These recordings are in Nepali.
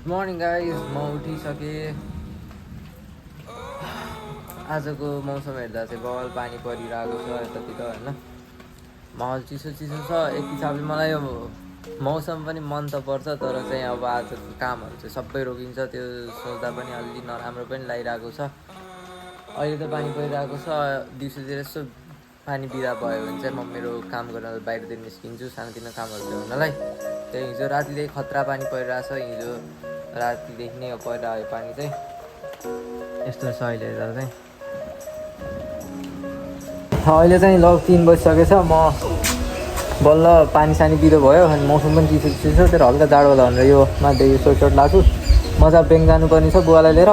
मर्निङ गाइज म उठिसकेँ। आजको मौसम हेर्दा चाहिँ बवाल पानी परिरहेको छ यतातिर होइन। माहौल चिसो चिसो छ। एक हिसाबले मलाई अब मौसम पनि मन त पर्छ, तर चाहिँ अब आजको कामहरू चाहिँ सबै रोकिन्छ। त्यो सोच्दा पनि अलि नराम्रो पनि लागिरहेको छ। अहिले त पानी परिरहेको छ, दिउँसोतिर यसो पानी बिदा भयो भने चाहिँ म मेरो काम गर्न बाहिरतिर निस्किन्छु सानोतिनो कामहरू ल्याउनलाई। त्यही हिजो रातिदेखि खतरा पानी परिरहेछ। हिजो रातिदेखि नै परिरहेको पानी चाहिँ यस्तो छ। अहिले चाहिँ लग 3 बजिसकेछ। म बल्ल पानी सानी बिदो भयो अनि मौसम पनि चिसो चिसो छ। तर हल्का जाडो होला भनेर यो माथि यो स्वेटसर्ट लाग्छु। मजा ब्याङ्क जानुपर्ने छ बुवालाई लिएर।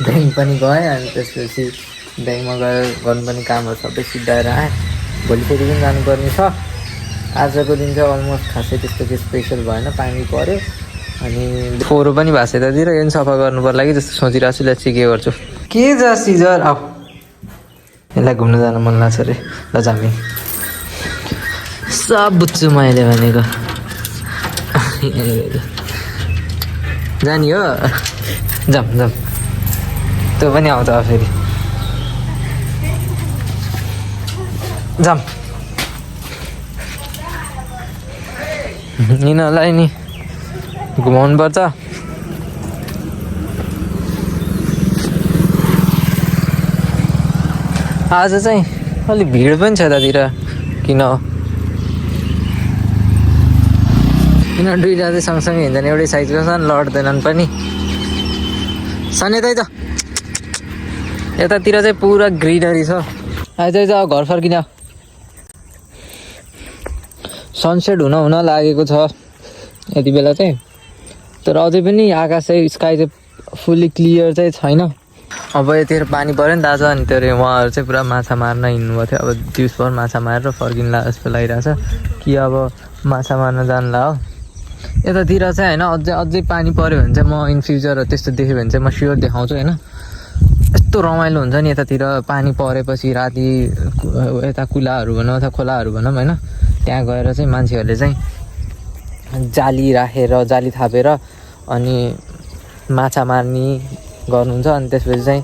ब्याङ्क पनि गएँ अनि त्यसपछि ब्याङ्कमा गएर गर्नुपर्ने कामहरू सबै सिद्धाएर आएँ। भोलि फेरि पनि जानुपर्ने छ। आजको दिन चाहिँ अलमोस्ट खासै त्यस्तो केही स्पेसल भएन, पानी पऱ्यो अनि फोहोर पनि भएको छ यतातिर। यो पनि सफा गर्नु पर्ला कि जस्तो सोचिरहेको छु। लेट्स के गर्छु के जा सिजर आऊ। यसलाई घुम्न जानु मन लाग्छ अरे। ल जामी सब बुझ्छु मैले भनेको। जाने हो जाम जाम। त्यो पनि आउँछ फेरि जाम। यिनीहरूलाई नि घुमाउनु पर्छ। आज चाहिँ अलिक भिड पनि छ यतातिर। किन यिनीहरू दुईवटा चाहिँ सँगसँगै हिँड्दैन, एउटै साइजको छन्, लड्दैनन् पनि। सानै त यतातिर चाहिँ पुरा ग्रिनरी छ। आइज घर फर्किन। सनसेट हुन लागेको छ यति बेला चाहिँ, तर अझै पनि आकाश चाहिँ स्काई चाहिँ फुल्ली क्लियर चाहिँ छैन। अब यतिर पानी पऱ्यो नि दाजु, अनि त्यो उहाँहरू चाहिँ पुरा माछा मार्न हिँड्नुभएको थियो। अब दिउँसभर माछा मारेर फर्किन्ला जस्तो लागिरहेछ कि अब माछा मार्न जान्ला हो। यतातिर चाहिँ होइन अझै पानी पऱ्यो भने चाहिँ म इन फ्युचर त्यस्तो देख्यो भने चाहिँ म स्योर देखाउँछु होइन। यस्तो रमाइलो हुन्छ नि यतातिर पानी परेपछि राति यता कुलाहरू भनौँ अथवा खोलाहरू भनौँ होइन, त्यहाँ गएर चाहिँ मान्छेहरूले चाहिँ जाली राखेर जाली थापेर अनि माछा मार्ने गर्नुहुन्छ। अनि त्यसपछि चाहिँ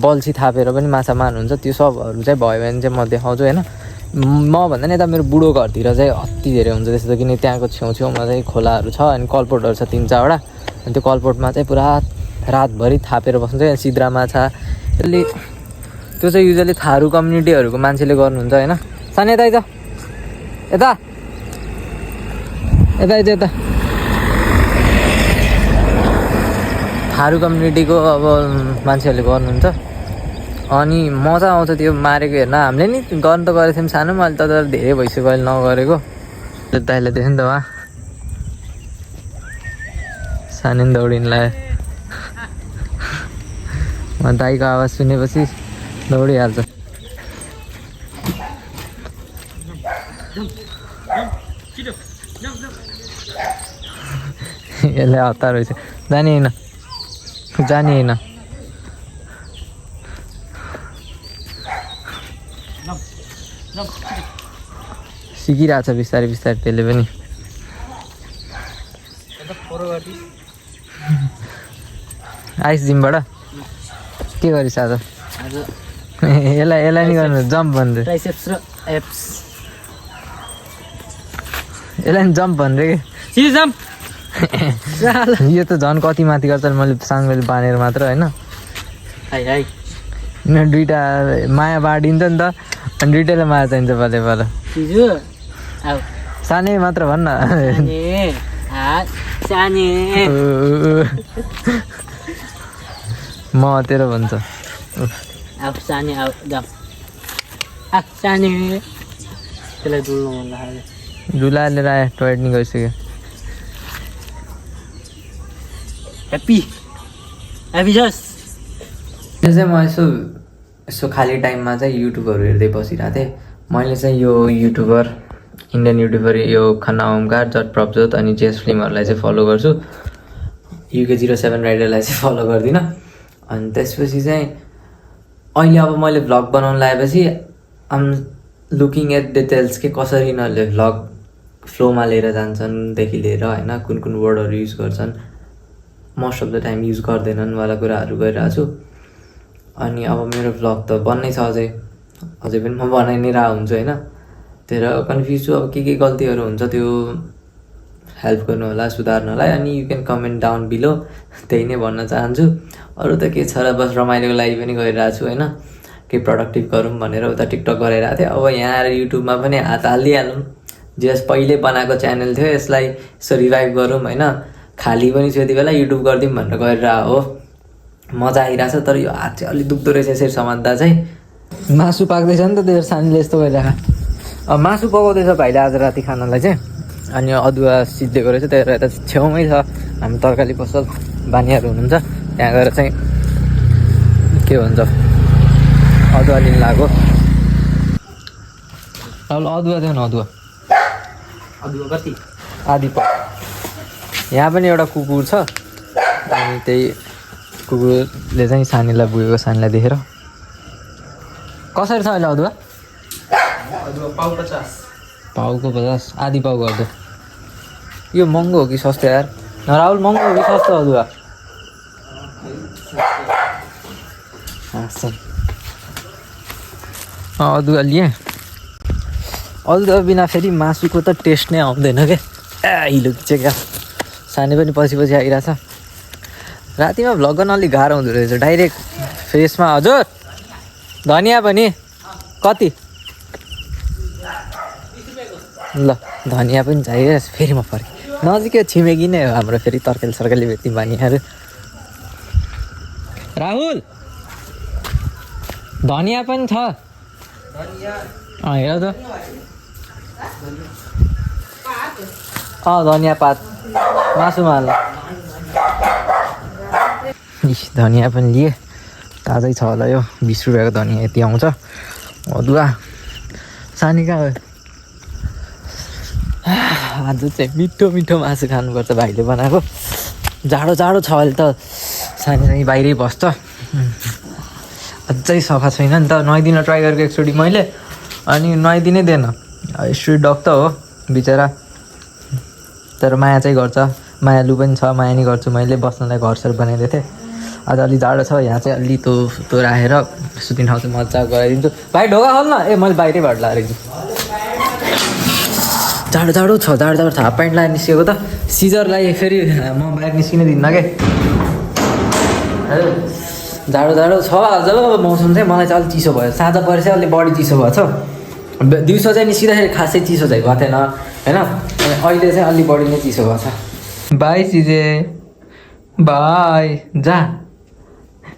बल्छी थापेर पनि माछा मार्नुहुन्छ। त्यो सबहरू चाहिँ भयो भने चाहिँ म देखाउँछु होइन। म भन्दा नि यता मेरो बुढो घरतिर चाहिँ अति धेरै हुन्छ त्यस्तो, किन त्यहाँको छेउछेउमा चाहिँ खोलाहरू छ अनि कलपोटहरू छ 3-4वटा। अनि त्यो कलपोटमा चाहिँ पुरा रातभरि थापेर बस्नुहुन्छ यहाँ सिद्रा माछा। यसले त्यो चाहिँ युजली थारू कम्युनिटीहरूको मान्छेले गर्नुहुन्छ होइन। सानो यता यता यता यता यता यता थारू कम्युनिटीको अब मान्छेहरूले गर्नुहुन्छ। अनि मजा आउँछ त्यो मारेको हेर्न। हामीले नि गर्नु त गरेको थियौँ सानोमा, अहिले त धेरै भइसक्यो अहिले नगरेको। दाइले देख्यो नि त उहाँ सानो दौडिन लाग्यो। उहाँ दाइको आवाज सुनेपछि दौडिहाल्छ। यसलाई हतार रहेछ। जाने होइन जाने होइन। सिकिरहेछ बिस्तारै बिस्तारै त्यसले पनि। आइस जिमबाट के गरिस् आज? यसलाई नि गर्नु जम्प भन्दै। यसलाई नि जम्प भन्दै कि यो त झन् कति माथि गर्छ। मैले साङ्गले बाँधेर मात्र होइन। यिनीहरू दुइटा माया बाँडिन्छ नि त, अनि दुइटाले माया चाहिन्छ पाले पालो। सानै मात्र भन्न म तेरो भन्छ। डुला लिएर आयो, टोयलेट नि गइसक्यो। यो चाहिँ म यसो खाली टाइममा चाहिँ युट्युबहरू हेर्दै बसिरहेको थिएँ। मैले चाहिँ यो युट्युबर इन्डियन युट्युबर यो खन्ना ओमकार, जट प्रभजोत अनि जेस फिल्महरूलाई चाहिँ फलो गर्छु। UK07 राइडरलाई चाहिँ फलो गर्दिनँ। अनि त्यसपछि चाहिँ अहिले अब मैले भ्लग बनाउनु लागेपछि आम लुकिङ एट डिटेल्स के कसरी यिनीहरूले भ्लग फ्लोमा लिएर जान्छन् देखि लिएर होइन कुन वर्डहरू युज गर्छन् most of the time use गर्दैनन् वाला कुराहरू गरिरहेको छु अनि अब मेरो भ्लग त बन्नै छ अझै पनि म बनाइ नै रहेको हुन्छु होइन त्यही कन्फ्युज छु अब के गल्तीहरू हुन्छ त्यो हेल्प गर्नु होला सुधार्नलाई अनि you can comment down below त्यही नै भन्न चाहन्छु अरू त के छ र बस रमाइलोको लागि पनि गरिरहेको छु होइन केही प्रोडक्टिभ गरौँ भनेर उता टिकटक गरिरहेको थिएँ अब यहाँ आएर युट्युबमा पनि हात हालिहालौँ जस पहिले बनाएको च्यानल थियो यसलाई यसो रिभाइभ गरौँ होइन खाली पनि छु यति बेला युट्युब गरिदिउँ भनेर गरिरहेको हो मजा आइरहेछ तर यो हात चाहिँ अलिक दुख्दो रहेछ यसरी समात्दा चाहिँ मासु पाक्दैछ नि त त्यो सानीले यस्तो गरिरहेको अब मासु पकाउँदैछ भाइले आज राति खानालाई चाहिँ अनि अदुवा सिद्धिएको रहेछ त्यही यता छेउमै छ हामी तरकारी पसल बानीहरू हुनुहुन्छ त्यहाँ गएर चाहिँ के भन्छ अदुवा लिनु लाग्यो अब अदुवा देऊ न अदुवा कति आधी यहाँ पनि एउटा कुकुर छ अनि त्यही कुकुरले चाहिँ सानीलाई बुझेको सानीलाई देखेर कसरी छ अहिले अदुवा पाउ 50 पाउको 50 आधी पाउ गर्दो यो महँगो हो कि सस्तो यार राहुल महँगो हो कि सस्तो अदुवा अदुवा लिएँ अदुवा बिना फेरि मासुको त टेस्ट नै आउँदैन क्या हिलो चाहिँ क्या सानी पनि पछि आइरहेछ रातिमा भ्लग गर्न अलिक गाह्रो हुँदो रहेछ डाइरेक्ट फेसमा हजुर धनियाँ पनि कति ल धनियाँ पनि चाहियो फेरि म फर्केँ नजिकै छिमेकी नै हो हाम्रो फेरि तरकारी सरकारी भेट्ने बानीहरू राहुल धनियाँ पनि छ हेर त धनियाँ पात मासुमा हाल्नु धनियाँ पनि लिए ताजै छ होला यो 20 रुपियाँको धनियाँ यति आउँछ अदुवा सानी कहाँ हो आज चाहिँ मिठो मासु खानुपर्छ भाइले बनाएको जाडो छ अहिले त सानी बाहिरै बस्छ अझै सफा छैन नि त नुहाइदिन ट्राई गरेको एकचोटि मैले अनि नुहाइदिनै दिएन स्ट्रिट डग त हो बिचरा तर माया चाहिँ गर्छ मायालु पनि छ माया नि गर्छु मैले बस्नलाई घरसर बनाइदिएको थिएँ आज अलि जाडो छ यहाँ चाहिँ अलि त्यो राखेर सुतिने ठाउँ चाहिँ मजा गराइदिन्छु भाइ ढोका खोल्न मैले बाहिरैबाट लाएर जाडो छ हाफ प्यान्ट लगाएर निस्केको त सिजरलाई फेरि म बाहिर निस्किन दिन्न क्या जाडो छ जब मौसम चाहिँ मलाई चाहिँ अलिक चिसो भयो साँझ परेर चाहिँ अलिक बढी चिसो भएको छ दिउँसो चाहिँ निस्किँदाखेरि खासै चिसो चाहिँ भएको थिएन होइन अहिले चाहिँ अलिक बढी नै चिसो भएको छ बाई सिजे बाई जा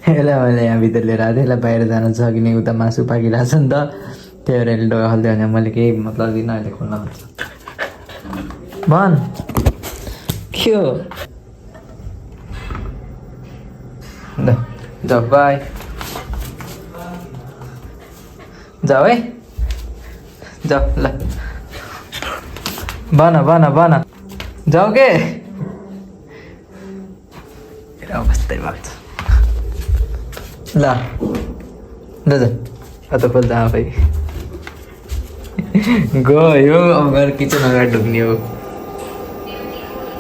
यसलाई मैले यहाँ भित्र लिएर आएको थिएँ यसलाई बाहिर जान सकिने उता मासु पाकिरहेको छ नि त त्यही भएर यसले ढोका खोल्दै भने मैले केही मतलब दिनँ अहिले खोल्न पर्छ भन के हो जाऊ बाई जाऊ है जाऊ ल भन जाऊ के अवस्थै भएको छ ल अत खोल्दा आफै गयो अब गएर किचन अगाडि ढुक्ने हो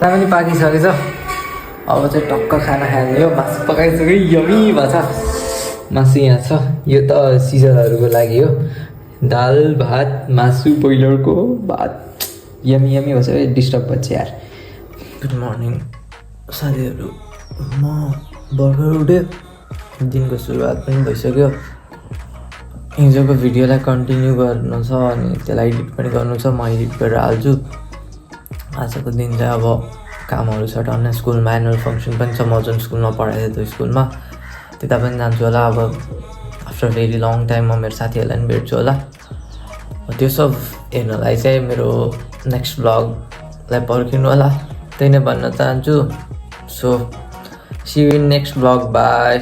पनि पाकिसकेछ अब चाहिँ टक्क खाना खाने हो मासु पकाइसक्यो यमी भएको छ मासु यहाँ छ यो त सिजरहरूको लागि हो दाल भात मासु बोइलरको भात यमी भन्छ डिस्टर्ब भन्छ यार गुड मर्निङ साथीहरू म भर्खर उठ्यो दिनको सुरुवात पनि भइसक्यो हिजोको भिडियोलाई कन्टिन्यू गर्नु छ अनि त्यसलाई एडिट पनि गर्नु छ म एडिट गरेर हाल्छु आजको दिन चाहिँ अब कामहरू छ टन्न स्कुलमा एनुअल फङ्सन पनि छ म जुन स्कुलमा पढाएको थिएँ त्यो स्कुलमा त्यता पनि जान्छु होला अब आफ्टर भेरी लङ टाइम म मेरो साथीहरूलाई पनि भेट्छु होला त्यो सब हेर्नलाई चाहिँ मेरो नेक्स्ट ब्लगलाई पर्खिनु होला त्यही नै भन्न चाहन्छु so see you in next blog by